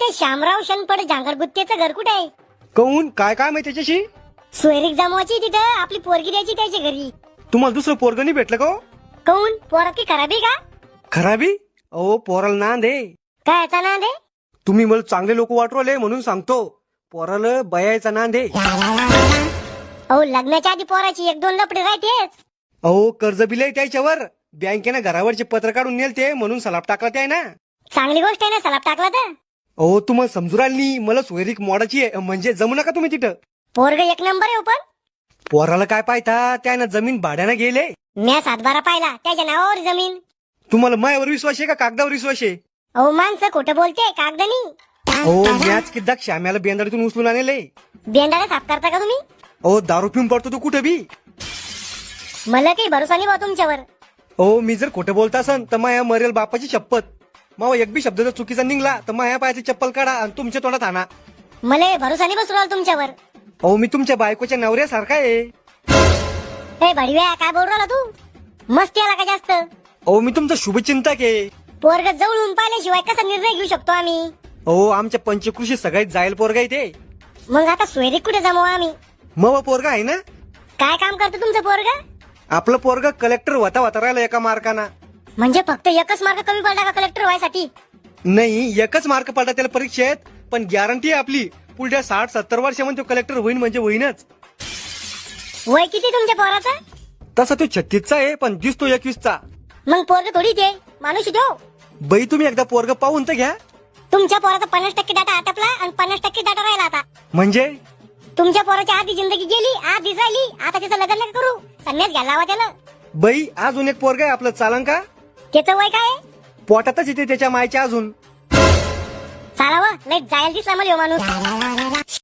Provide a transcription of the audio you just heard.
ते श्यामराव शनपड जांगरगुत्तेचं घर कुठे आहे? कहून काय काय माहिती त्याच्याशी? सोयरीक जमवायची तिथं आपली पोरगी द्यायची त्याच्या घरी. तुम्हाला दुसरं पोरग नाही भेटलं का हो? कहून पोरात की खराबी का? खराबी? अहो पोराला नांद आहे. काय याचा नांद आहे? तुम्ही मला चांगले लोक वाटवले म्हणून सांगतो. पोराला बयाचा नांद आहे. अहो लग्नाच्या आधी पोराची एक दोन लपडे राहतेच. अहो कर्ज बिल आहे त्याच्यावर. बँकेनं घरावरचे पत्र काढून नेलते म्हणून सलाप टाकला ते आहे ना. चांगली गोष्ट आहे ना सलाप टाकला तर. अहो तुम्हाला समजू राहिली नाही. मला सोयरीक मोडाची आहे म्हणजे जमू नका तुम्ही तिथं. पोरग एक नंबर आहे पण. पोराला काय पाहता त्यानं जमीन भाड्यानं गेले. म्या 7-12 पाहिला त्याच्या नावावर जमीन. तुम्हाला मायावर विश्वास आहे का कागदावर विश्वास आहे? अहो माणसं खोटं बोलते कागदनी. अहो मॅच किद्दा श्याम्याला बेंदाडीतून उचलून आणले. बेंडाला साफ करता का तुम्ही? अहो दारू पिऊन पडतो तू कुठे बी. मला काही भरोसा नाही बा तुमच्यावर. अहो मी जर खोटं बोलता असन तर माया मरेल बापाची शपथ. मावा एक बी शब्द जर चुकीचा निघला तर माया पायाची चप्पल काढा आणि तुमच्या तोंडात आणा. मला भरोसा नाही बसू राहिला तुमच्यावर. अहो मी तुमच्या बायकोच्या नवऱ्यासारखा आहे. हे भडव्या काय बोल राहिला तू? मस्ती आला का जास्त? अहो मी तुमचा शुभचिंतक आहे. पोरग जवळून पाहिल्याशिवाय कसा निर्णय घेऊ शकतो आम्ही? अहो आमच्या पंचकृषी सगळ्यात जायल पोरगा आहे ते. मग आता सोयरीक कुठे जमवू आम्ही? मग पोरगा आहे ना. काय काम करतो तुमचं पोरग? आपलं पोरगा कलेक्टर होता राहिला एका मार्काना. म्हणजे फक्त एकच मार्क कमी पडला का कलेक्टर व्हायसाठी? नाही एकच मार्क पडला त्याला परीक्षेत. पण गॅरंटी आहे आपली पुढल्या 60-70 वर्षामध्ये तो कलेक्टर होईन म्हणजे होईनच. वय किती तुमच्या पोराचं? तसा तो 36चा आहे पण दिसतो 21चा. मग पोरग थोडी ते माणूस देऊ. बाई तुम्ही एकदा पोरग पाहून तर घ्या. तुमच्या पोराचा 50% डाटा आटपला आणि 50% डाटा राहिला आता. म्हणजे तुमच्या पोराची आधी जिंदगी गेली आधी राहिली. आता त्याचं लग्न नका करू. संन्यास घ्यायला हवा त्याला. बाई अजून एक पोरग आहे आपलं चालन का? त्याचं वय काय आहे? पोटातच येते त्याच्या मायच्या अजून. चालावं लय जायला दिसला मला ह्यो माणूस.